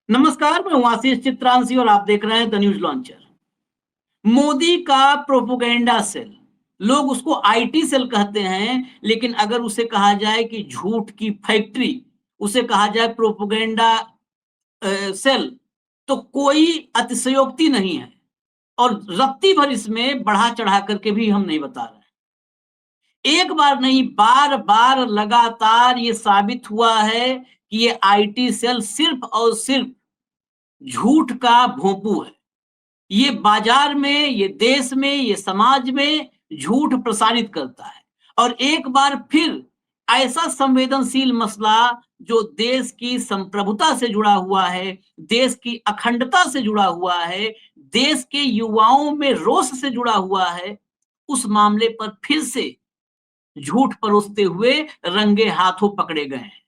नमस्कार, मैं हूं आशीष चित्रांशी और आप देख रहे हैं द न्यूज लॉन्चर। मोदी का प्रोपोगेंडा सेल, लोग उसको आईटी सेल कहते हैं, लेकिन अगर उसे कहा जाए कि झूठ की फैक्ट्री, उसे कहा जाए प्रोपोगेंडा सेल, तो कोई अतिशयोक्ति नहीं है। और रत्ती भर इसमें बढ़ा चढ़ा करके भी हम नहीं बता रहे हैं। एक बार नहीं, बार बार लगातार ये साबित हुआ है कि ये आईटी सेल सिर्फ और सिर्फ झूठ का भोंपू है। ये बाजार में, ये देश में, ये समाज में झूठ प्रसारित करता है। और एक बार फिर ऐसा संवेदनशील मसला जो देश की संप्रभुता से जुड़ा हुआ है, देश की अखंडता से जुड़ा हुआ है, देश के युवाओं में रोष से जुड़ा हुआ है, उस मामले पर फिर से झूठ परोसते हुए रंगे हाथों पकड़े गए हैं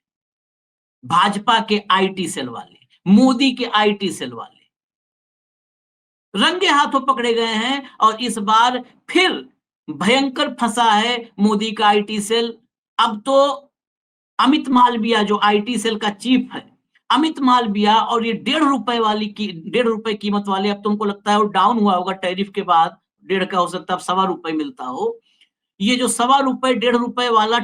भाजपा के आईटी सेल वाले, मोदी के आईटी सेल वाले रंगे हाथों पकड़े गए हैं। और इस बार फिर भयंकर फंसा है मोदी का आईटी सेल। अब तो अमित मालविया जो आईटी सेल का चीफ है, अमित मालविया, और ये ₹1.5 कीमत वाले, अब तुमको लगता है वो डाउन हुआ होगा टैरिफ के बाद, 1.5 का हो सकता है, अब ₹1.25 मिलता हो। ये जो ₹1.25 ₹1.5 वाला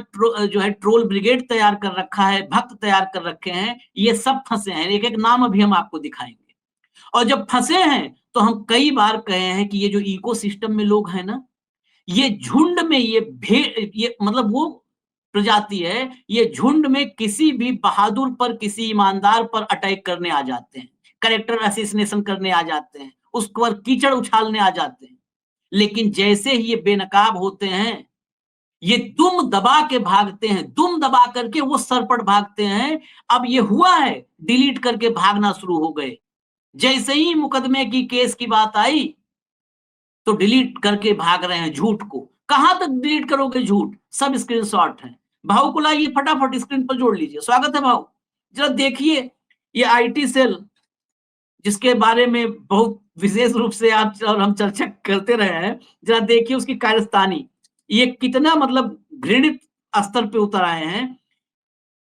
जो है ट्रोल ब्रिगेड तैयार कर रखा है, भक्त तैयार कर रखे हैं, ये सब फंसे हैं। एक एक नाम अभी हम आपको दिखाएंगे। और जब फंसे हैं तो हम कई बार कहे हैं कि ये जो इकोसिस्टम में लोग हैं ना, ये झुंड में, ये मतलब वो प्रजाति है, ये झुंड में किसी भी बहादुर पर, किसी ईमानदार पर अटैक करने आ जाते हैं, कैरेक्टर असैसिनेशन करने आ जाते हैं, उस पर कीचड़ उछालने आ जाते हैं। लेकिन जैसे ही ये बेनकाब होते हैं, ये दुम दबा के भागते हैं, दुम दबा करके वो सरपट भागते हैं। अब ये हुआ है, डिलीट करके भागना शुरू हो गए। जैसे ही मुकदमे की, केस की बात आई, तो डिलीट करके भाग रहे हैं झूठ को। कहां तक डिलीट करोगे झूठ? सब स्क्रीनशॉट है। भाव को लाइए, फटाफट स्क्रीन पर जोड़ लीजिए। स्वागत है भाव। जरा देखिए ये आईटी सेल, जिसके बारे में बहुत विशेष रूप से आप और हम चर्चा करते रहे हैं, जरा देखिए उसकी कारस्तानी, ये कितना मतलब घृणित स्तर पे उतर आए हैं।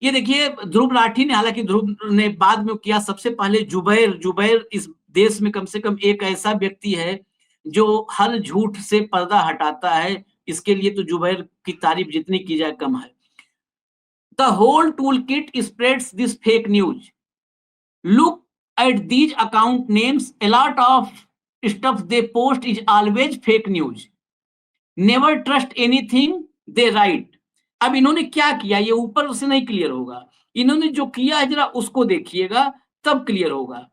ये देखिए ध्रुव राठी ने, हालांकि ध्रुव ने बाद में किया, सबसे पहले जुबैर जुबैर इस देश में कम से कम एक ऐसा व्यक्ति है जो हर झूठ से पर्दा हटाता है। इसके लिए तो जुबैर की तारीफ जितनी की जाए कम है। The whole tool kit spreads this fake news, look at these account names, a lot of stuff they post is always fake news, never trust anything they write। अब इन्होंने क्या किया, ये ऊपर से नहीं क्लियर होगा। इन्होंने जो किया है जरा उसको देखिएगा, तब क्लियर होगा।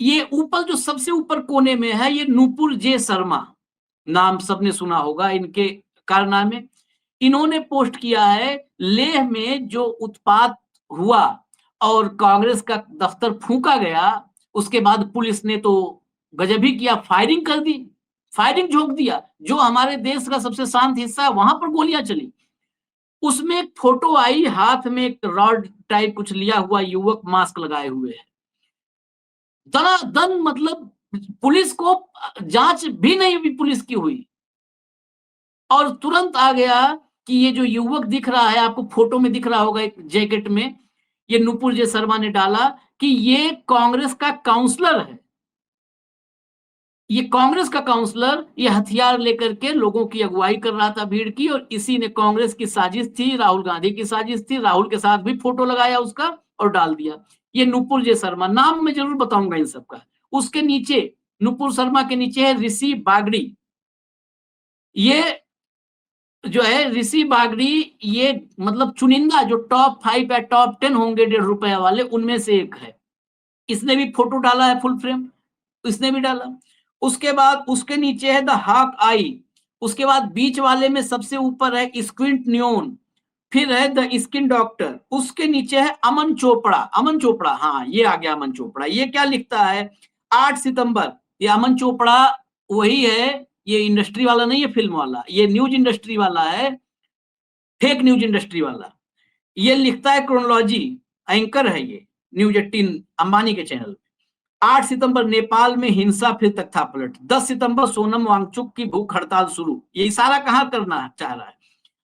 ये ऊपर जो सबसे ऊपर कोने में है, ये नूपुर जे शर्मा, नाम सबने सुना होगा इनके कारनामे। इन्होंने पोस्ट किया है, लेह में जो उत्पात हुआ और कांग्रेस का दफ्तर फूंका गया, उसके बाद पुलिस ने तो गजब ही किया, फायरिंग कर दी, फायरिंग झोंक दिया। जो हमारे देश का सबसे शांत हिस्सा है, वहां पर गोलियां चली। उसमें एक फोटो आई, हाथ में एक रॉड टाइप कुछ लिया हुआ युवक मास्क लगाए हुए है। दनादन, मतलब पुलिस को जांच भी नहीं हुई, पुलिस की हुई, और तुरंत आ गया कि ये जो युवक दिख रहा है, आपको फोटो में दिख रहा होगा एक जैकेट में, ये नुपुर जे शर्मा ने डाला कि ये कांग्रेस का काउंसलर है। ये कांग्रेस का काउंसलर, ये हथियार लेकर के लोगों की अगुवाई कर रहा था, भीड़ की, और इसी ने, कांग्रेस की साजिश थी, राहुल गांधी की साजिश थी, राहुल के साथ भी फोटो लगाया उसका और डाल दिया। ये नुपुर जे शर्मा, नाम मैं जरूर बताऊंगा इन सबका। उसके नीचे, नुपुर शर्मा के नीचे है ऋषि बागड़ी। ये जो है ऋषि बागड़ी, ये मतलब चुनिंदा जो टॉप 5 या टॉप 10 होंगे ₹1.5 वाले, उनमें से एक है। इसने भी फोटो डाला है फुल फ्रेम, इसने भी डाला। उसके बाद उसके नीचे है द हाक आई। उसके बाद बीच वाले में सबसे ऊपर है स्क्विंट न्योन, फिर है द स्किन डॉक्टर, उसके नीचे है अमन चोपड़ा। अमन चोपड़ा, हाँ ये आ गया अमन चोपड़ा। ये क्या लिखता है, 8 सितंबर। ये अमन चोपड़ा वही है, ये इंडस्ट्री वाला नहीं है, फिल्म वाला, ये न्यूज इंडस्ट्री वाला है, फेक न्यूज इंडस्ट्री वाला। ये लिखता है क्रोनोलॉजी, एंकर है ये, न्यूज 18 अंबानी के चैनल। 8 सितंबर नेपाल में हिंसा फिर तख्तापलट। 10 सितंबर सोनम वांगचुक की भूख हड़ताल शुरू। ये इशारा कहां करना चाह रहा है?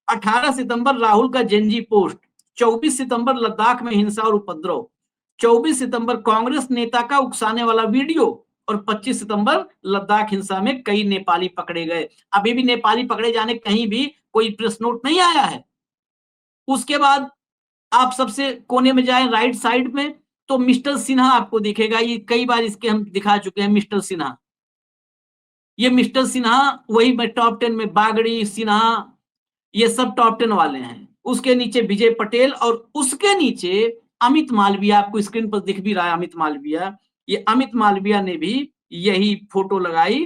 18 सितंबर राहुल का जेनजी पोस्ट। 24 सितंबर लद्दाख में हिंसा और उपद्रव। 24 सितंबर कांग्रेस नेता का उकसाने वाला वीडियो और 25 सितंबर लद्दाख हिंसा में कई नेपाली पकड़े गए। अभी भी नेपाली पकड़े जाने कहीं भी कोई प्रेस नोट नहीं आया है। उसके बाद आप सबसे कोने में जाएं राइट साइड में तो मिस्टर सिन्हा आपको दिखेगा। ये कई बार इसके हम दिखा चुके हैं मिस्टर सिन्हा। ये मिस्टर सिन्हा वही में टॉप 10 में बागड़ी, सिन्हा, ये सब टॉप 10 वाले हैं। उसके नीचे विजय पटेल और उसके नीचे अमित मालविया, आपको स्क्रीन पर दिख भी रहा है अमित मालविया। ये अमित मालविया ने भी यही फोटो लगाई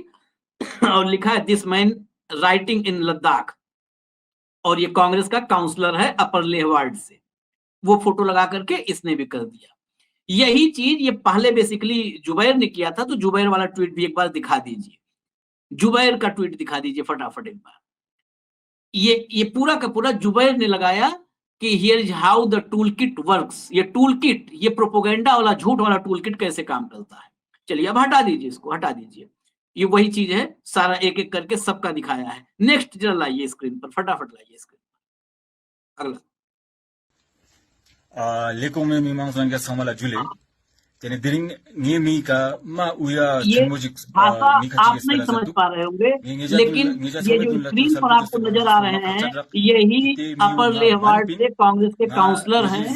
और लिखा है this man writing in Ladakh, और ये कांग्रेस का काउंसलर है अपर लेह वार्ड से। वो फोटो लगा करके इसने भी कर दिया। यही चीज ये पहले बेसिकली जुबैर ने किया था, तो जुबैर वाला ट्वीट भी एक बार दिखा दीजिए। जुबैर का ट्वीट दिखा दीजिए फटाफट एक बार। ये पूरा का पूरा जुबैर ने लगाया कि here is how the tool kit works. ये टूल किट, ये प्रोपोगेंडा वाला झूठ वाला टूल किट कैसे काम करता है। चलिए अब हटा दीजिए इसको, हटा दीजिए। ये वही चीज है, सारा एक एक करके सबका दिखाया है। नेक्स्ट जरा लाइए स्क्रीन पर, फटाफट लाइए स्क्रीन पर अगला। लेकोमे मीमांसा समला जुले तेने दिरिंग नियमिका मा उया ये छिमोजिक भाषा आप नहीं समझ पा रहे होंगे, लेकिन ये जो स्क्रीन पर आपको नजर आ रहे हैं यही अपर लेह वार्ड से कांग्रेस के काउंसलर हैं।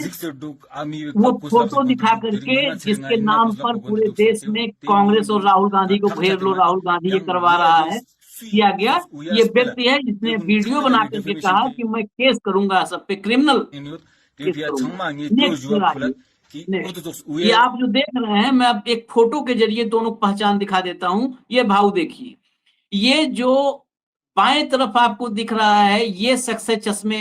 वो फोटो दिखा करके जिसके नाम पर पूरे देश में कांग्रेस और राहुल गांधी को घेर लो, राहुल गांधी ये करवा रहा है, किया गया। ये व्यक्ति है जिसने वीडियो बना करके कहा कि मैं केस करूंगा सब पे, क्रिमिनल केस करूंगा। नेक्स्ट ये आप जो देख रहे हैं, मैं अब एक फोटो के जरिए दोनों पहचान दिखा देता हूं। ये भाव देखिए, ये जो बाएं तरफ आपको दिख रहा है ये शख्स है चश्मे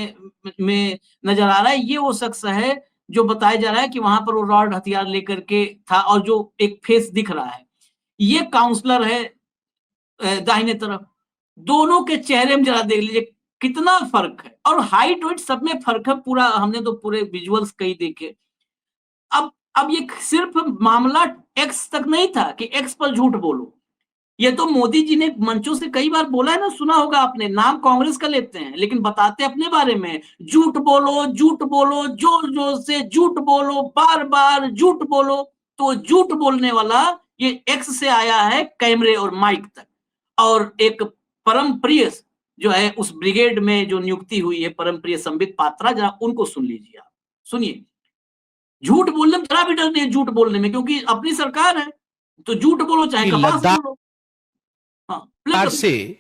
में नजर आ रहा है, ये वो शख्स है जो बताया जा रहा है कि वहां पर वो रॉड हथियार लेकर के था, और जो एक फेस दिख रहा है ये काउंसलर है दाहिने तरफ। दोनों के चेहरे में जरा देख लीजिए कितना फर्क है, और हाइट वेट सब में फर्क है पूरा। हमने तो पूरे विजुअल्स कई देखे। अब ये सिर्फ मामला एक्स तक नहीं था कि एक्स पर झूठ बोलो। ये तो मोदी जी ने मंचों से कई बार बोला है ना, सुना होगा आपने, नाम कांग्रेस का लेते हैं लेकिन बताते अपने बारे में। झूठ बोलो, झूठ बोलो, जोर जोर से झूठ बोलो, बार बार झूठ बोलो। तो झूठ बोलने वाला ये एक्स से आया है कैमरे और माइक तक। और एक परम प्रिय जो है उस ब्रिगेड में जो नियुक्ति हुई है, परम प्रिय संबित पात्रा, जरा उनको सुन लीजिए आप, सुनिए। झूठ बोलने में जरा भी डर नहीं है, झूठ बोलने में, क्योंकि अपनी सरकार है तो झूठ बोलो चाहे कपास बोलो। हाँ, से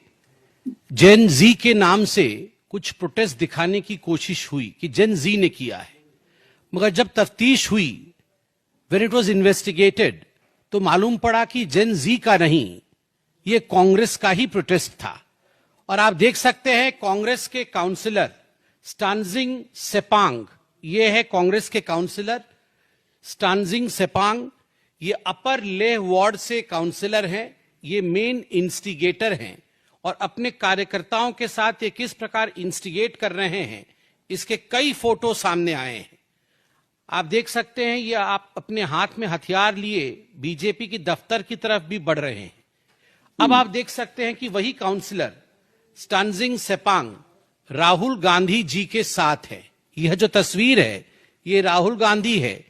जेन जी के नाम से कुछ प्रोटेस्ट दिखाने की कोशिश हुई कि जेन जी ने किया है, मगर जब तफ्तीश हुई, व्हेन इट वाज इन्वेस्टिगेटेड, तो मालूम पड़ा कि जेन जी का नहीं, ये कांग्रेस का ही प्रोटेस्ट था। और आप देख सकते हैं कांग्रेस के काउंसिलर स्टानजिंग सेपांग, ये है कांग्रेस के काउंसिलर स्टानजिंग सेपांग, ये अपर लेह वार्ड से काउंसिलर हैं, ये मेन इंस्टिगेटर हैं, और अपने कार्यकर्ताओं के साथ ये किस प्रकार इंस्टिगेट कर रहे हैं इसके कई फोटो सामने आए हैं। आप देख सकते हैं ये आप अपने हाथ में हथियार लिए बीजेपी की दफ्तर की तरफ भी बढ़ रहे हैं। अब आप देख सकते हैं कि वही काउंसिलर स्टानजिंग सेपांग राहुल गांधी जी के साथ है। यह जो तस्वीर है ये राहुल गांधी है,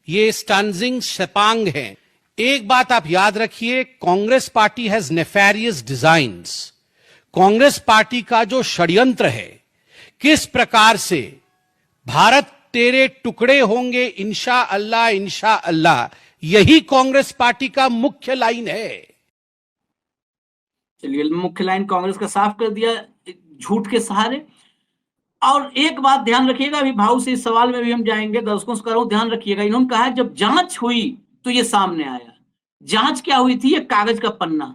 ये स्टानजिंग सेपांग है। एक बात आप याद रखिए, Congress party has nefarious designs. Congress party का जो षड्यंत्र है, किस प्रकार से भारत तेरे टुकड़े होंगे इंशा अल्लाह, यही कांग्रेस पार्टी का मुख्य लाइन है। चलिए, मुख्य लाइन कांग्रेस का साफ कर दिया झूठ के सहारे। और एक बात ध्यान रखिएगा, अभी भाव से इस सवाल में भी हम जाएंगे, दर्शकों से करो ध्यान रखिएगा। इन्होंने कहा जब जांच हुई तो ये सामने आया। जांच क्या हुई थी? ये कागज का पन्ना।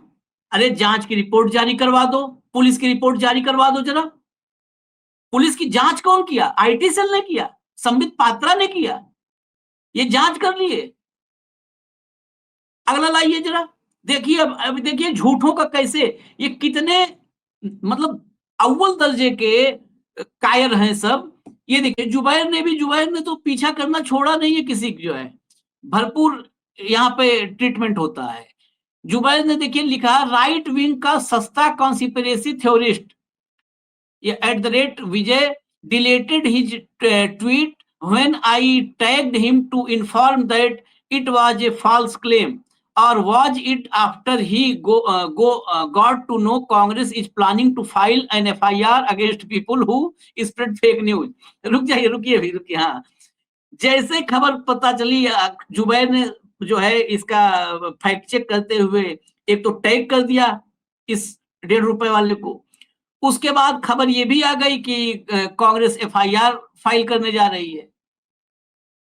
अरे जांच की रिपोर्ट जारी करवा दो, पुलिस की रिपोर्ट जारी करवा दो जरा। पुलिस की जांच कौन किया? आईटी सेल ने किया, संबित पात्रा ने किया, ये जांच कर लिए। अगला लाइए जरा, देखिए अब देखिए झूठों का कैसे, ये कितने मतलब अव्वल दर्जे के कायर हैं सब। ये देखिए जुबैर ने तो पीछा करना छोड़ा नहीं है किसी की, जो है भरपूर यहाँ पे ट्रीटमेंट होता है। जुबैर ने देखिए लिखा, राइट विंग का सस्ता कॉन्स्पिरेसी थ्योरिस्ट, ये @ Vijay deleted his tweet when I tagged him to inform that it was a false claim, or was it after he got to know Congress is planning to file an FIR against people who spread fake news? रुकिए, हाँ, जैसे खबर पता चली, जुबैर ने जो है इसका फैक्ट चेक करते हुए एक तो टैग कर दिया इस ₹1.5 वाले को, उसके बाद खबर ये भी आ गई कि कांग्रेस FIR फाइल करने जा रही है।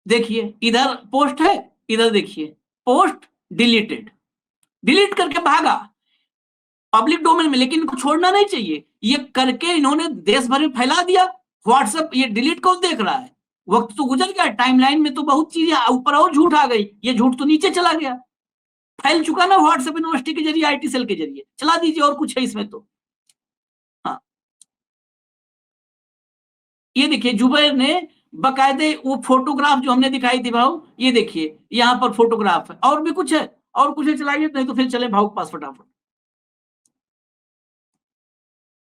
देखिए इधर पोस्ट है, इधर देखिए पोस्ट डिलीटेड, डिलीट करके भागा पब्लिक डोमेन में, लेकिन इनको छोड़ना नहीं चाहिए। ये करके इन्होंने देश भर में फैला दिया। व्हाट्सएप ये डिलीट कौन देख रहा है? वक्त तो गुजर गया, टाइमलाइन में तो बहुत चीजें ऊपर और झूठ आ गई, ये झूठ तो नीचे चला गया, फैल चुका ना व्हाट्सएप यूनिवर्सिटी के जरिए, IT सेल के जरिए। चला दीजिए, और कुछ है इसमें तो। हाँ, ये देखिए जुबैर ने बकायदे वो फोटोग्राफ जो हमने दिखाई थी भाव, ये देखिए यहाँ पर फोटोग्राफ है। और भी कुछ है? और कुछ है चलाइए, नहीं तो फिर चले भाव के पास फटाफट।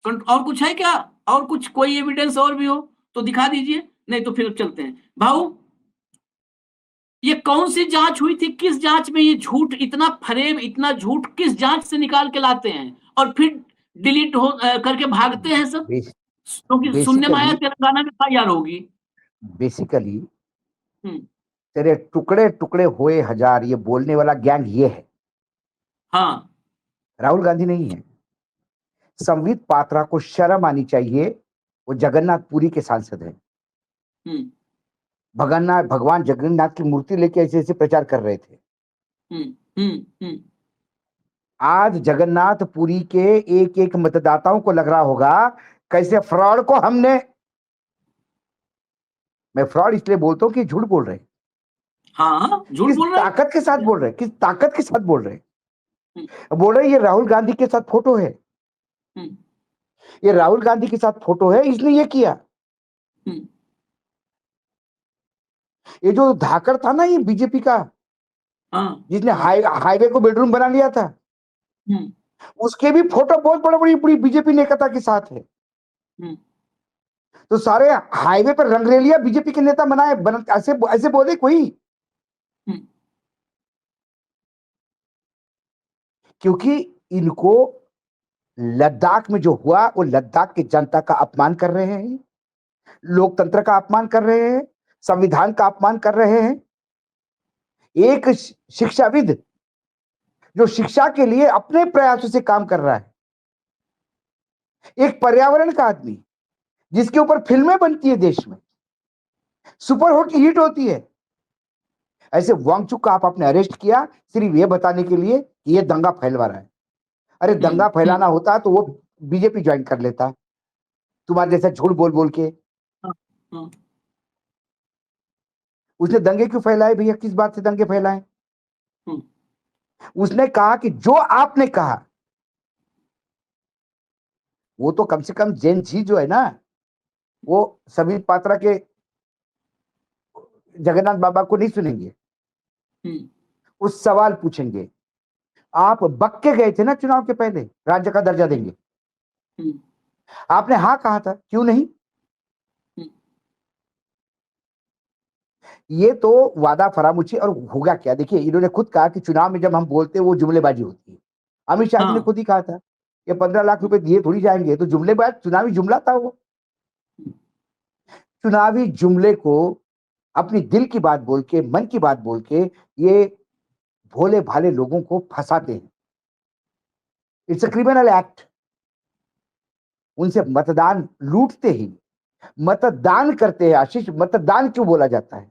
और कुछ है क्या? और कुछ कोई एविडेंस और भी हो तो दिखा दीजिए, नहीं तो फिर चलते हैं भाऊ। ये कौन सी जांच हुई थी? किस जांच में ये झूठ, इतना फरेब, इतना झूठ किस जांच से निकाल के लाते हैं और फिर डिलीट करके भागते हैं सब? क्योंकि सुनने में आया तेलंगाना में FIR होगी। बेसिकली हम्म, तेरे टुकड़े टुकड़े हुए हजार, ये बोलने वाला गैंग ये है, हाँ, राहुल गांधी नहीं है। संबित पात्रा को शर्म आनी चाहिए, वो जगन्नाथपुरी के सांसद है। हम्म, भगवान जगन्नाथ की मूर्ति लेके ऐसे ऐसे प्रचार कर रहे थे। हम्म, हम्म, हम्म, आज जगन्नाथपुरी के एक एक मतदाताओं को लग रहा होगा कैसे फ्रॉड को हमने, मैं फ्रॉड इसलिए बोलता हूं कि झूठ बोल रहे हैं। हाँ, झूठ किस बोल रहे हैं। ताकत के साथ बोल रहे हैं, किस ताकत के साथ बोल रहे हैं? हम्म, बोल रहे हैं ये राहुल गांधी के साथ फोटो है, हम्म, ये राहुल गांधी के साथ फोटो है, इसने ये किया। हम्म, ये जो धाकड़ था ना, ये बीजेपी का, हाँ, जिसने हाईवे को बेडरूम बना लिया था, हम्म, उसके भी फोटो बहुत बड़ी बड़ी बीजेपी नेता के साथ है। हम्म, तो सारे हाईवे पर रंगरेलिया बीजेपी के नेता बनाए, ऐसे ऐसे बोले कोई? हम्म, क्योंकि इनको लद्दाख में जो हुआ, वो लद्दाख की जनता का अपमान कर रहे हैं, लोकतंत्र का अपमान कर रहे हैं, संविधान का अपमान कर रहे हैं। एक शिक्षाविद जो शिक्षा के लिए अपने प्रयासों से काम कर रहा है, एक पर्यावरण का आदमी जिसके ऊपर फिल्में बनती है देश में, सुपर हिट होती है, ऐसे वांगचुक का आपने अरेस्ट किया सिर्फ ये बताने के लिए कि ये दंगा फैलवा रहा है। अरे दंगा फैलाना होता तो वो बीजेपी ज्वाइन कर लेता, तुम्हारे जैसा झूठ बोल बोल के। हाँ, हाँ, उसने दंगे क्यों फैलाए भैया? किस बात से दंगे फैलाए? हम्म, उसने कहा कि जो आपने कहा, वो तो कम से कम जेन जी जो है ना, वो संबित पात्रा के जगन्नाथ बाबा को नहीं सुनेंगे, हम्म, उस सवाल पूछेंगे। आप बक के गए थे ना चुनाव के पहले, राज्य का दर्जा देंगे, हम्म, आपने हाँ कहा था, क्यों नहीं? ये तो वादा फरामुशी। और होगा क्या? देखिए, इन्होंने खुद कहा कि चुनाव में जब हम बोलते हैं वो जुमलेबाजी होती है। अमित शाह जी ने हाँ, खुद ही कहा था ये 15 लाख रुपए दिए थोड़ी जाएंगे, तो जुमलेबाज, चुनावी जुमला था वो। चुनावी जुमले को अपनी दिल की बात बोल के, मन की बात बोल के, ये भोले भाले लोगों को फंसाते हैं। It's a criminal act. उनसे मतदान लूटते ही मतदान करते हैं। आशीष, मतदान क्यों बोला जाता है?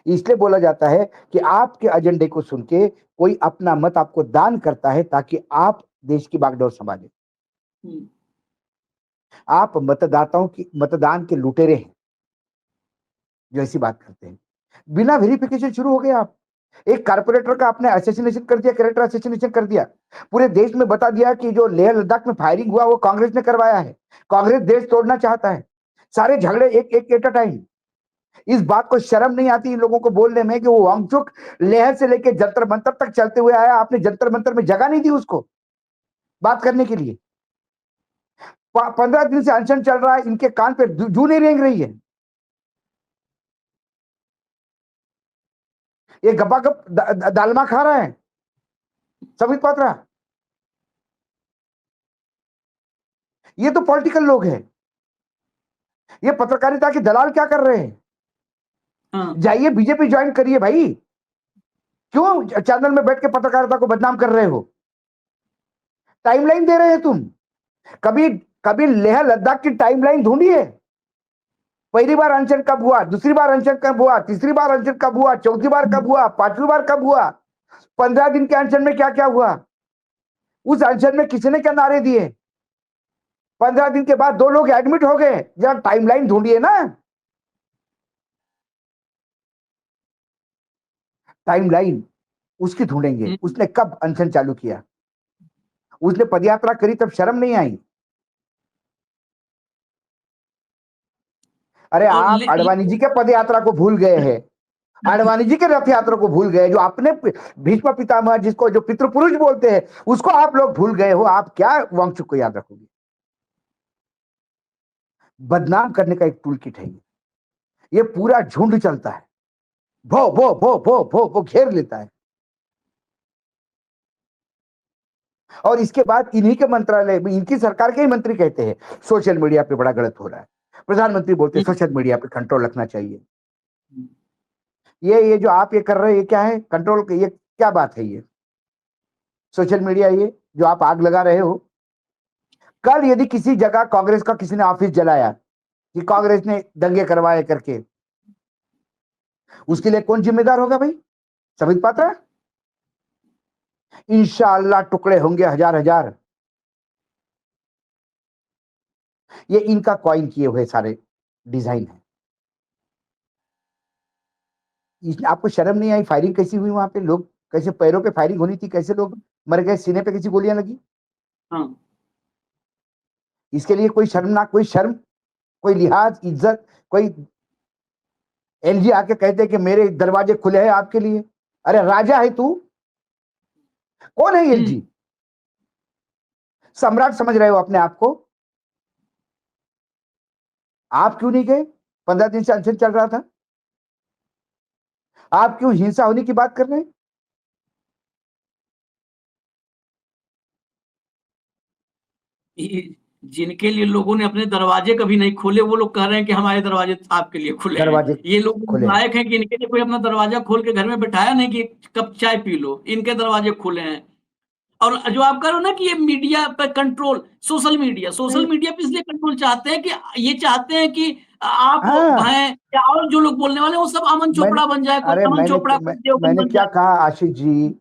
इसलिए बोला जाता है कि आपके एजेंडे को सुन के कोई अपना मत आपको दान करता है ताकि आप देश की बागडोर संभालें। हम्म, आप मतदाताओं की, मतदान के लुटेरे हैं जो ऐसी बात करते हैं। बिना वेरिफिकेशन शुरू हो गए आप। एक कारपोरेटर का आपने असैसिनेशन कर दिया, कैरेक्टर असैसिनेशन कर दिया, पूरे देश में बता दिया कि जो लेह लद्दाख में फायरिंग हुआ वो कांग्रेस ने करवाया है, कांग्रेस देश तोड़ना चाहता है। सारे झगड़े एक एक एट अ टाइम। इस बात को शर्म नहीं आती इन लोगों को बोलने में कि वो वांगचुक लेह से लेकर जंतर मंतर तक चलते हुए आया, आपने जंतर मंतर में जगह नहीं दी उसको बात करने के लिए। 15 दिन से अनशन चल रहा है, इनके कान पे जू नहीं रेंग रही है। ये गप्पा गप दालमा खा रहा है संबित पात्रा। ये तो पॉलिटिकल लोग हैं। ये पत्रकारिता के दलाल क्या कर रहे हैं? हाँ। जाइए बीजेपी ज्वाइन करिए भाई। क्यों चैनल में बैठ के पत्रकारिता को बदनाम कर रहे हो? टाइमलाइन दे रहे हैं तुम। कभी कभी लेह लद्दाख की टाइमलाइन ढूंढिए। पहली बार अनशन कब हुआ, दूसरी बार अनशन कब हुआ, तीसरी बार अनशन कब हुआ, चौथी बार कब हुआ, पांचवी बार कब हुआ, 15 दिन के अनशन में क्या क्या हुआ, उस अनशन में किसने क्या नारे दिए, 15 दिन के बाद 2 लोग एडमिट हो गए। जरा टाइमलाइन ढूंढिए ना। टाइमलाइन उसकी ढूंढेंगे, उसने कब अनशन चालू किया, उसने पदयात्रा करी तब शर्म नहीं आई? अरे और आप अडवाणी जी के पदयात्रा को भूल गए हैं, आडवाणी जी के रथ यात्रा को भूल गए, जो अपने भीष्म पितामह जिसको जो पितृपुरुष बोलते हैं उसको आप लोग भूल गए हो। आप क्या वांगचुक को याद रखोगे? बदनाम करने का एक टूल किट है ये पूरा झुंड चलता है, भो भो भो भो भो भो घेर लेता है। और इसके बाद इन्हीं के मंत्रालय में इनकी सरकार के ही मंत्री कहते हैं सोशल मीडिया पे बड़ा गलत हो रहा है। प्रधानमंत्री बोलते हैं सोशल मीडिया पे कंट्रोल रखना चाहिए। ये जो आप ये कर रहे हैं ये क्या है? कंट्रोल, ये क्या बात है? ये सोशल मीडिया, ये जो आप आग लगा रहे हो। कल यदि किसी जगह कांग्रेस का किसी ने ऑफिस जलाया कि कांग्रेस ने दंगे करवाए करके, उसके लिए कौन जिम्मेदार होगा भाई? संबित पात्रा। इंशाअल्लाह टुकड़े होंगे हजार हजार। ये इनका कॉइन किए हुए सारे डिजाइन है। आपको शर्म नहीं आई? फायरिंग कैसी हुई वहां पे, लोग कैसे पैरों पे फायरिंग होनी थी, कैसे लोग मर गए, सीने पे कैसी गोलियां लगी। हाँ। इसके लिए कोई शर्मनाक, कोई शर्म, कोई लिहाज, इज्जत, कोई एलजी आके कहते हैं कि मेरे दरवाजे खुले हैं आपके लिए। अरे राजा है तू? कौन है एलजी? सम्राट समझ रहे हो अपने आप को? आप क्यों नहीं गए? 15 दिन से अनशन चल रहा था। आप क्यों हिंसा होने की बात कर रहे हैं? जिनके लिए लोगों ने अपने दरवाजे कभी नहीं खोले वो लोग कह रहे हैं कि हमारे दरवाजे आपके लिए खुले हैं। दरवाजे ये लोग खुले हैं। लायक हैं कि इनके लिए कोई अपना दरवाजा खोल के घर में बैठाया नहीं कि कप चाय पी लो, इनके दरवाजे खुले हैं। और जो आप कह रहे हो ना कि ये मीडिया पे कंट्रोल, सोशल मीडिया पे इसलिए कंट्रोल चाहते हैं कि ये चाहते हैं कि आप हाँ, हैं या और जो लोग बोलने वाले वो सब अमन मैंने चोपड़ा बन जाए, कोई अरे अमन चोपड़ा कोई देवगन मैंने बन क्या जाए। कहा आशीष जी?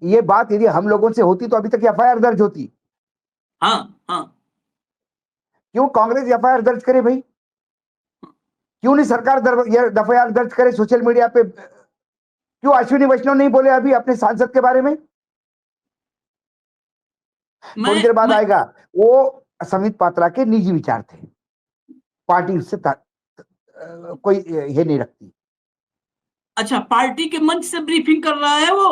ये बात यदि हम लोगों से होती तो अभी तक एफआईआर दर्ज होती। हाँ हाँ। क्यों कांग्रेस एफआईआर दर्ज करे भाई? क्यों नहीं सरकार एफआईआर दर्ज करे सोशल मीडिया पे? क्यों अश्विनी वैष्णव नहीं बोले अभी अपने सांसद के बारे में? थोड़ी देर बाद मैं आएगा। वो संबित पात्रा के निजी विचार थे, पार्टी उससे कोई ये नहीं रखती। अच्छा, पार्टी के मंच से ब्रीफिंग कर रहा है वो।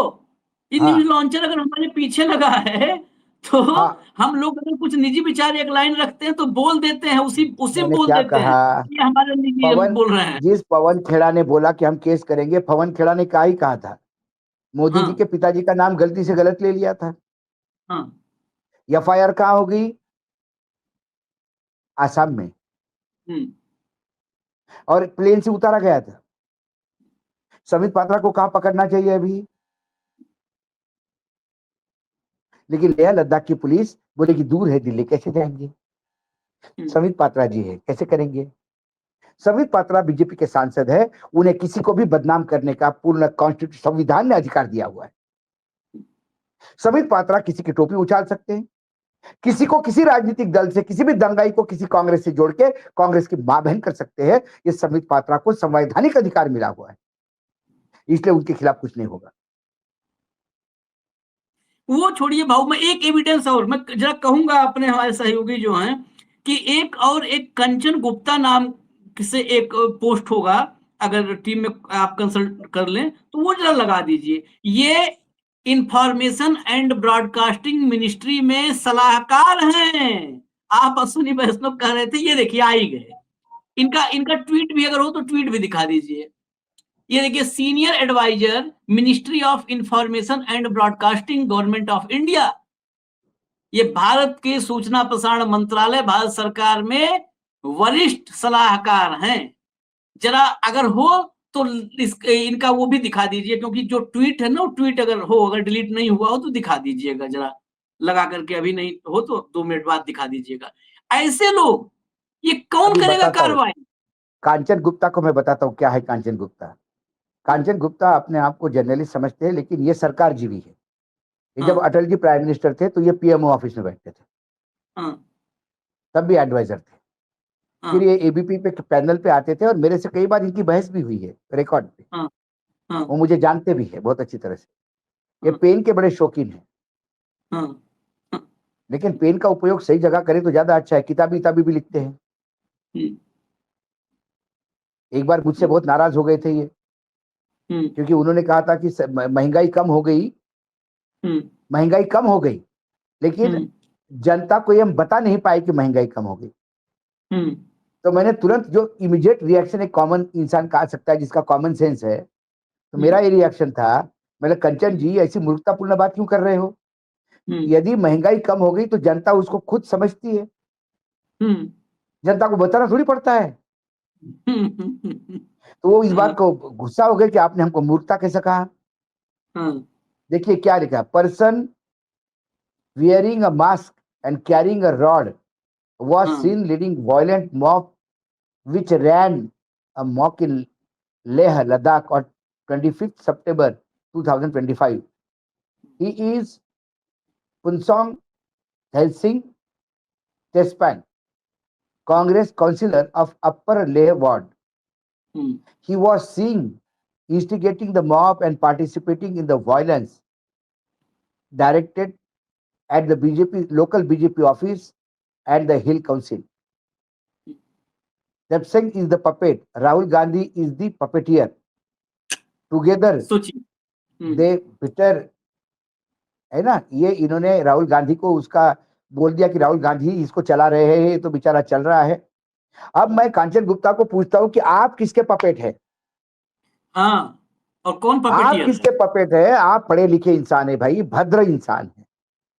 ये न्यूज हाँ लॉन्चर अगर हमारे पीछे लगा है तो हाँ, हम लोग अगर कुछ निजी विचार एक लाइन रखते हैं तो बोल देते हैं, उसी उसी मैंने बोल क्या देते हैं कहा? ये हमारे निजी हम पवन, बोल रहे हैं। जिस पवन खेड़ा ने बोला कि हम केस करेंगे, पवन खेड़ा ने क्या ही कहा था? मोदी जी के हाँ पिताजी का नाम गलती से गलत ले लिया था। हाँ। एफआईआर कहाँ हो गई? आसाम में। हम्म। और प्लेन से उतारा गया था। संबित पात्रा को कहां पकड़ना चाहिए अभी? लेकिन लेह लद्दाख की पुलिस बोले कि दूर है दिल्ली, कैसे जाएंगे? संबित पात्रा जी है, कैसे करेंगे? संबित पात्रा बीजेपी के सांसद है, उन्हें किसी को भी बदनाम करने का पूर्ण कॉन्स्टिट्यूशन संविधान ने अधिकार दिया हुआ है। संबित पात्रा किसी की टोपी उछाल सकते हैं, किसी को किसी राजनीतिक दल से, किसी भी दंगाई को किसी कांग्रेस से जोड़ के कांग्रेस की मां बहन कर सकते हैं। ये संबित पात्रा को संवैधानिक अधिकार मिला हुआ है, इसलिए उनके खिलाफ कुछ नहीं होगा। वो छोड़िए भाऊ, मैं एक एविडेंस और मैं जरा कहूंगा अपने हमारे सहयोगी जो हैं कि एक कंचन गुप्ता नाम से एक पोस्ट होगा, अगर टीम में आप कंसल्ट कर लें तो वो जरा लगा दीजिए। ये इंफॉर्मेशन एंड ब्रॉडकास्टिंग मिनिस्ट्री में सलाहकार हैं। आप अश्विनी वैष्णव कह रहे थे, ये देखिए आ ही गए। इनका इनका ट्वीट भी अगर हो तो ट्वीट भी दिखा दीजिए। ये देखिए, senior adviser, ministry of information and broadcasting, government of India. ये भारत के सूचना प्रसारण मंत्रालय, भारत सरकार में वरिष्ठ सलाहकार हैं। जरा अगर हो तो इनका वो भी दिखा दीजिए, क्योंकि जो ट्वीट है ना, वो ट्वीट अगर हो, अगर डिलीट नहीं हुआ हो तो दिखा दीजिएगा जरा लगा करके। अभी नहीं हो तो 2 मिनट बाद दिखा दीजिएगा। ऐसे लोग, ये कौन अभी करेगा बताता हूँ। कार्रवाई? कांचन गुप्ता को मैं बताता हूँ क्या है कांचन गुप्ता। कांचन गुप्ता अपने आप को जर्नलिस्ट समझते हैं, लेकिन ये सरकार जीवी है। ये जब हाँ, अटल जी प्राइम मिनिस्टर थे तो ये पीएमओ ऑफिस में बैठते थे, हाँ, तब भी एडवाइजर थे। हाँ, फिर ये एबीपी पे पैनल पे आते थे और मेरे से कई बार इनकी बहस भी हुई है रिकॉर्ड पे। हाँ, हाँ, वो मुझे जानते भी है बहुत अच्छी तरह से। ये हाँ, पेन के बड़े शौकीन हैं, हाँ, हाँ, लेकिन पेन का उपयोग सही जगह करें तो ज्यादा अच्छा है। किताबी किताबी भी लिखते हैं। हम्म, एक बार मुझसे बहुत नाराज हो गए थे ये, हम्म, क्योंकि उन्होंने कहा था कि महंगाई कम हो गई, हम्म, महंगाई कम हो गई, लेकिन हम्म, जनता को ये हम बता नहीं पाए कि महंगाई कम हो गई। हम्म, तो मैंने तुरंत, जो इमीडिएट रिएक्शन एक कॉमन इंसान का आ सकता है जिसका कॉमन सेंस है, तो मेरा ये रिएक्शन था, मैंने, कंचन जी ऐसी मूर्खतापूर्ण बात क्यों कर रहे हो? हम्म, यदि महंगाई कम हो गई तो जनता उसको खुद समझती है, हम्म, जनता को बताना थोड़ी पड़ता है। हम्म, तो वो इस हाँ, बात को गुस्सा हो गए कि आपने हमको मूर्खता कैसे कहा। हाँ, देखिए क्या लिखा, person wearing a mask and carrying a rod was हाँ, seen leading violent mob which ran a mock in Leh, Ladakh on 25th September 2025. He is Punsong Thelsing Tespan, Congress councillor of Upper Leh Ward. Hmm, He was seen instigating the mob and participating in the violence directed at the BJP local BJP office and the Hill Council. Tepsing is the puppet. Rahul Gandhi is the puppeteer. Together, सोचिए। they bitter, है ना, ये इन्होंने राहुल गांधी को उसका बोल दिया कि राहुल गांधी इसको चला रहे हैं, तो बेचारा चल रहा है। अब मैं कांचन गुप्ता को पूछता हूं कि आप किसके पपेट है? हाँ, और कौन आप पपेटियर है? किसके पपेट है? आप पढ़े लिखे इंसान है भाई, भद्र इंसान है।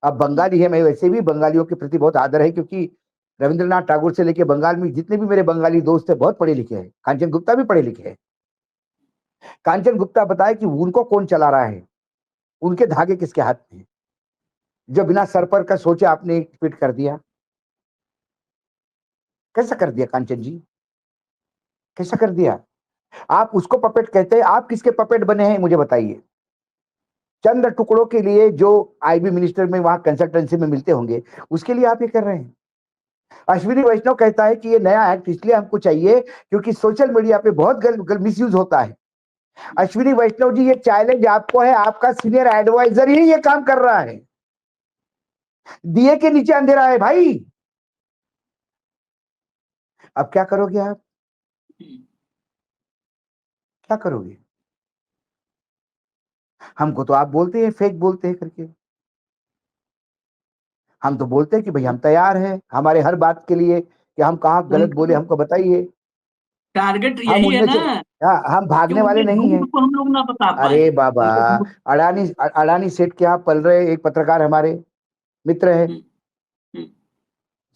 अब बंगाली है, मैं वैसे भी बंगालियों के प्रति बहुत आदर है, क्योंकि रविंद्रनाथ टैगोर से लेके बंगाल में जितने भी मेरे बंगाली दोस्त है बहुत पढ़े लिखे हैं। कांचन गुप्ता भी पढ़े लिखे हैं। कांचन गुप्ता बताए कि उनको कौन चला रहा है, उनके धागे किसके हाथ में है, जो बिना सर पर का सोचे आपने एक ट्वीट कर दिया। कैसा कर दिया कांचन जी, कैसा कर दिया? आप उसको पपेट कहते हैं, आप किसके पपेट बने हैं मुझे बताइए। चंद टुकड़ों के लिए जो आईबी मिनिस्टर में वहां कंसल्टेंसी में मिलते होंगे, उसके लिए आप ये कर रहे हैं। अश्विनी वैष्णव कहता है कि ये नया एक्ट इसलिए हमको चाहिए क्योंकि सोशल मीडिया पे बहुत मिसयूज होता है। अश्विनी वैष्णव जी, ये चैलेंज आपको है, आपका सीनियर एडवाइजर ही ये काम कर रहा है। दिए के नीचे अंधेरा है भाई। अब क्या करोगे आप, क्या करोगे? हमको तो आप बोलते हैं फेक बोलते हैं करके, हम तो बोलते हैं कि भाई हम तैयार हैं हमारे हर बात के लिए, कि हम कहाँ गलत उनका बोले हमको बताइए। टारगेट हम यही है उनमें ना से, हाँ, हम कि भागने वाले उनके नहीं हैं। झूठ को हम लोग ना बता पाए। अरे बाबा, उनके झूठ। अडानी अडानी सेठ के यहाँ पल रहे एक पत्रकार हमारे मित्र है, हम्म, हम्म,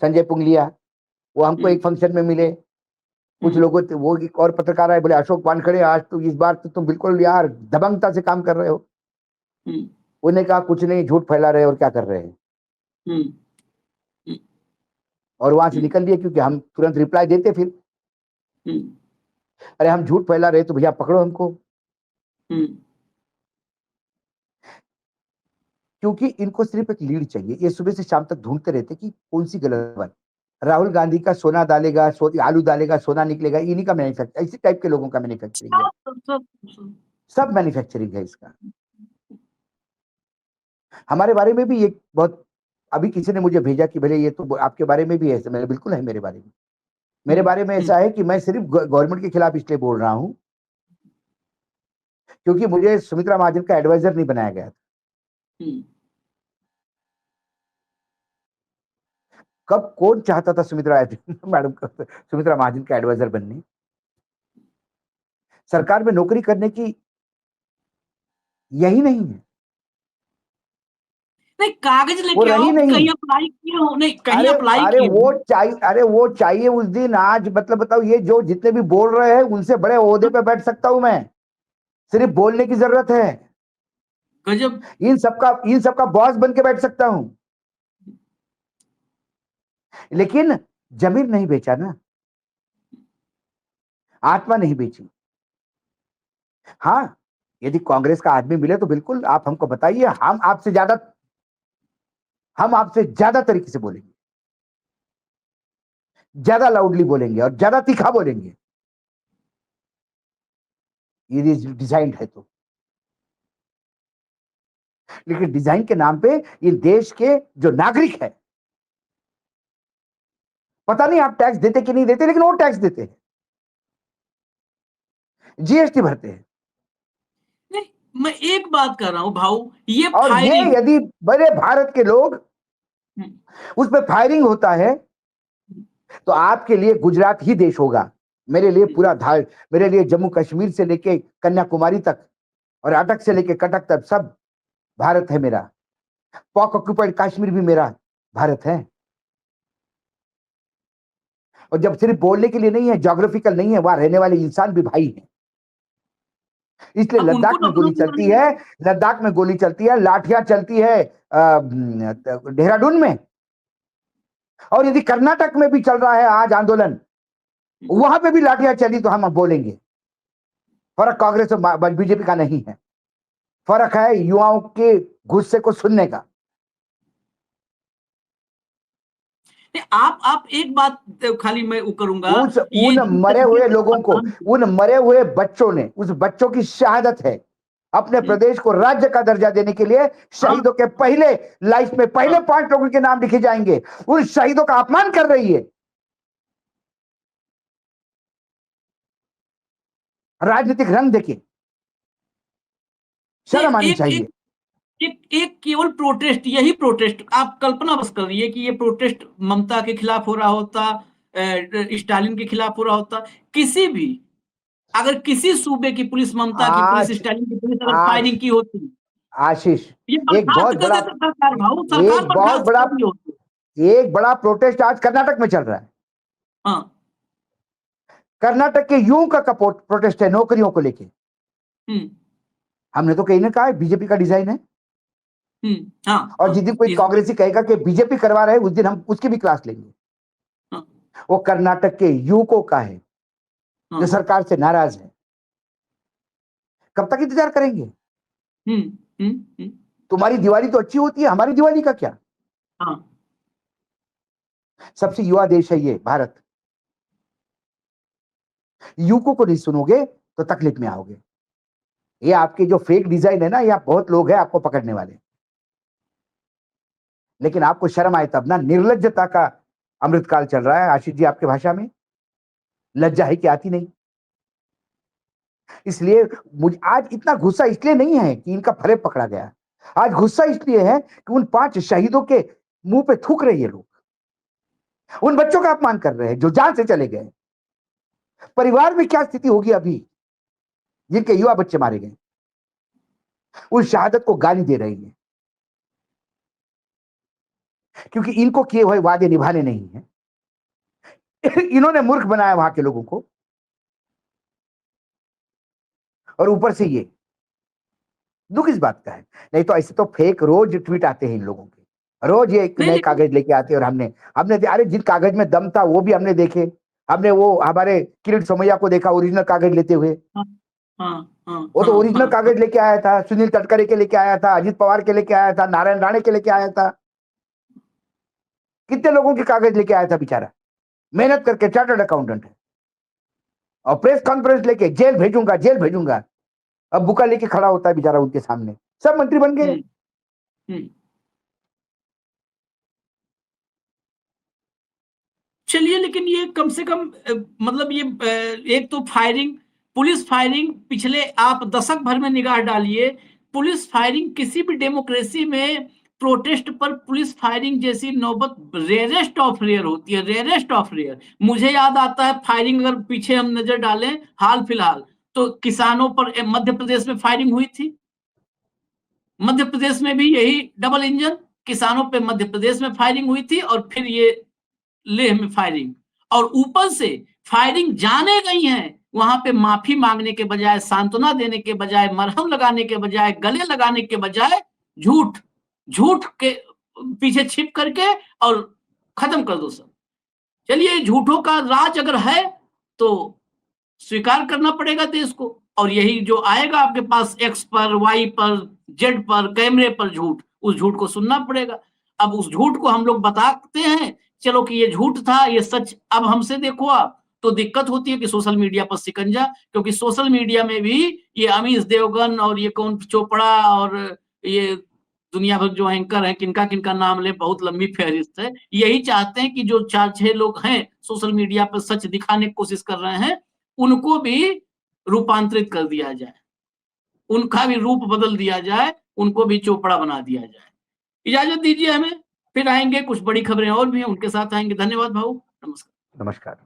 संजय पुंगलिया। वो हमको हम्म, एक फंक्शन में मिले। कुछ हम्म, लोगों वो एक और पत्रकार आए, बोले अशोक वानखड़े आज तो इस बार तो तुम बिल्कुल यार दबंगता से काम कर रहे हो। हम्म, उन्होंने कहा कुछ नहीं, झूठ फैला रहे और क्या कर रहे हैं, हम्म, हम्म, और वहां से हम्म, निकल लिए, क्योंकि हम तुरंत रिप्लाई देते फिर, हम्म, अरे हम झूठ फैला रहे तो भैया पकड़ो हमको। हम्म, क्योंकि इनको सिर्फ एक लीड चाहिए, ये सुबह से शाम तक ढूंढते रहते कि कौन सी गलत बात। राहुल गांधी का सोना डालेगा, आलू डालेगा सोना निकलेगा, इन्हीं का मैन्युफैक्चर, इसी टाइप के लोगों का मैन्युफैक्चरिंग है। सब। सब मैन्युफैक्चरिंग है इसका। हमारे बारे में भी ये बहुत, अभी किसी ने मुझे भेजा कि भले ये तो आपके बारे में भी ऐसा, मैंने बिल्कुल है मेरे बारे में। मेरे बारे में ऐसा है कि मैं सिर्फ गवर्नमेंट के खिलाफ इसलिए बोल रहा हूं क्योंकि मुझे सुमित्रा महाजन का एडवाइजर नहीं बनाया गया था। हम्म, कब कौन चाहता था सुमित्रा मैडम का, सुमित्रा महाजन का एडवाइजर बनने? सरकार में नौकरी करने की यही नहीं है, नहीं, कागज वो लेके रही आओ, नहीं। कहीं अप्लाई किए हो, नहीं कहीं अरे अप्लाई अरे किए हो। वो चाहिए उस दिन। आज मतलब बताओ, ये जो जितने भी बोल रहे हैं उनसे बड़े ओहदे पे बैठ सकता हूं मैं, सिर्फ बोलने की जरूरत है। गजब। इन सबका बॉस बन के बैठ सकता हूं, लेकिन जमीर नहीं बेचा ना, आत्मा नहीं बेची। हाँ, यदि कांग्रेस का आदमी मिले तो बिल्कुल आप हमको बताइए, हम आपसे ज्यादा तरीके से बोलेंगे, ज्यादा लाउडली बोलेंगे और ज्यादा तीखा बोलेंगे, ये डिजाइन है तो। लेकिन डिजाइन के नाम पे ये देश के जो नागरिक है, पता नहीं आप टैक्स देते कि नहीं देते, लेकिन वो टैक्स देते हैं, जीएसटी भरते हैं। नहीं, मैं एक बात कर रहा हूं भाऊ, ये और ये फायरिंग। यदि बड़े भारत के लोग उसमें फायरिंग होता है, तो आपके लिए गुजरात ही देश होगा, मेरे लिए मेरे लिए जम्मू कश्मीर से लेके कन्याकुमारी तक और अटक से लेके कटक तक सब भारत है मेरा। पॉक ऑक्युपाइड कश्मीर भी मेरा भारत है। और जब सिर्फ बोलने के लिए नहीं है, ज्योग्राफिकल नहीं है, वहां रहने वाले इंसान भी भाई हैं। इसलिए अब उनको लद्दाख तो में अपना गोली चलती है, लाठियां चलती है देहरादून में। और यदि कर्नाटक में भी चल रहा है आज आंदोलन, वहां पे भी लाठियां चली तो हम बोलेंगे। फर्क कांग्रेस और बीजेपी का नहीं है, फर्क है युवाओं के गुस्से को सुनने का। नहीं, आप एक बात खाली मैं वो करूंगा। उस ये उन जिस मरे तरीके हुए से लोगों को, उन मरे हुए बच्चों ने, उस बच्चों की शहादत है अपने प्रदेश को राज्य का दर्जा देने के लिए। हाँ, शहीदों के पहले लाइफ में पहले हाँ, 5 लोगों के नाम लिखे जाएंगे। उन शहीदों का अपमान कर रही है, राजनीतिक रंग देके नहीं, शर्म आनी एक एक चाहिए। एक एक केवल प्रोटेस्ट, यही प्रोटेस्ट आप कल्पना बस करिए कि ये प्रोटेस्ट ममता के खिलाफ हो रहा होता, स्टालिन के खिलाफ हो रहा होता, किसी भी, अगर किसी सूबे की पुलिस, ममता की पुलिस, आज स्टालिन की पुलिस अगर आज फायरिंग की होती, आशीष, ये एक बर्खास्त बहुत कर बड़ा देता सरकार भाऊ, सरकार एक बहुत बर्खास्त बड़ा कर दी होती। एक बड़ा प्रोटेस्ट आज कर्नाटक में चल रहा है। हाँ। कर्नाटक के युवाओं का प्रोटेस्ट है नौकरियों को लेके। हम्म। हमने तो कहीं ना कहा बीजेपी का डिजाइन है। हाँ, और हाँ, जिस दिन कोई कांग्रेसी कहेगा कि बीजेपी करवा रहे हैं, उस दिन हम उसकी भी क्लास लेंगे। हाँ, वो कर्नाटक के युवकों का है जो हाँ। सरकार से नाराज है। कब तक इंतजार करेंगे? हम्म। हम्म। हम्म। तुम्हारी दिवाली तो अच्छी होती है, हमारी दिवाली का क्या? हाँ। सबसे युवा देश है ये भारत। युवकों को नहीं सुनोगे तो तकलीफ में आओगे। ये आपके जो फेक डिजाइन है ना, ये आप बहुत लोग हैं आपको पकड़ने वाले, लेकिन आपको शर्म आए तब ना। निर्लज्जता का अमृतकाल चल रहा है आशीष जी आपके भाषा में। लज्जा है कि आती नहीं। इसलिए मुझे आज इतना गुस्सा इसलिए नहीं है कि इनका फरेब पकड़ा गया। आज गुस्सा इसलिए है कि उन 5 शहीदों के मुंह पे थूक रहे हैं लोग, उन बच्चों का अपमान कर रहे हैं जो जान से चले गए। परिवार में क्या स्थिति होगी अभी, जिनके युवा बच्चे मारे गए, उस शहादत को गाली दे रही है, क्योंकि इनको किए हुए वादे निभाने नहीं है। इन्होंने मूर्ख बनाया वहां के लोगों को, और ऊपर से ये दुख इस बात का है। नहीं तो ऐसे तो फेक रोज ट्वीट आते हैं इन लोगों के, रोज ये एक नहीं, नए लेकिन कागज लेके आते हैं। और हमने हमने अरे जिन कागज में दम था वो भी हमने देखे। हमने वो हमारे किरीट सोमैया को देखा ओरिजिनल कागज लेते हुए। हाँ, हाँ, हाँ, वो तो हाँ, ओरिजिनल हाँ, हाँ। कागज लेके आया था, सुनील तटकरे के लेके आया था, अजित पवार के लेके आया था, नारायण राणे के लेके आया था। कितने लोगों के कागज लेके आया था बेचारा, मेहनत करके, चार्टर्ड अकाउंटेंट है। और प्रेस कॉन्फ्रेंस लेके जेल भेजूंगा, जेल भेजूंगा, अब बुका लेके खड़ा होता है बेचारा उनके सामने। सब मंत्री बन गए। हम्म। हम्म। चलिए, लेकिन ये कम से कम मतलब ये एक तो फायरिंग, पुलिस फायरिंग, पिछले आप दशक भर में निगाह डालिए, पुलिस फायरिंग किसी भी डेमोक्रेसी में प्रोटेस्ट पर पुलिस फायरिंग जैसी नौबत रेयरेस्ट ऑफ रेयर होती है, रेयरेस्ट ऑफ रेयर। मुझे याद आता है फायरिंग, अगर पीछे हम नजर डालें हाल फिलहाल, तो किसानों पर मध्य प्रदेश में फायरिंग हुई थी। मध्य प्रदेश में भी यही डबल इंजन, किसानों पे मध्य प्रदेश में फायरिंग हुई थी और फिर ये लेह में फायरिंग, और ऊपर से फायरिंग जाने गई है, वहां पे माफी मांगने के बजाय, सांत्वना देने के बजाय, मरहम लगाने के बजाय, गले लगाने के बजाय झूठ के पीछे छिप करके और खत्म कर दो सब। चलिए, झूठों का राज अगर है तो स्वीकार करना पड़ेगा देश को, और यही जो आएगा आपके पास एक्स पर, वाई पर, जेड पर, कैमरे पर झूठ, उस झूठ को सुनना पड़ेगा। अब उस झूठ को हम लोग बताते हैं, चलो कि ये झूठ था, ये सच अब हमसे देखो आप, तो दिक्कत होती है कि सोशल मीडिया पर शिकंजा, क्योंकि सोशल मीडिया में भी ये अमीश देवगन और ये कौन चोपड़ा और ये दुनिया भर जो एंकर हैं, किनका किनका नाम ले, बहुत लंबी फहरिस्त है, यही चाहते हैं कि जो 4-6 लोग हैं सोशल मीडिया पर सच दिखाने की कोशिश कर रहे हैं, उनको भी रूपांतरित कर दिया जाए, उनका भी रूप बदल दिया जाए, उनको भी चोपड़ा बना दिया जाए। इजाजत दीजिए हमें, फिर आएंगे, कुछ बड़ी खबरें और भी हैं, उनके साथ आएंगे। धन्यवाद भाऊ, नमस्कार। नमस्कार।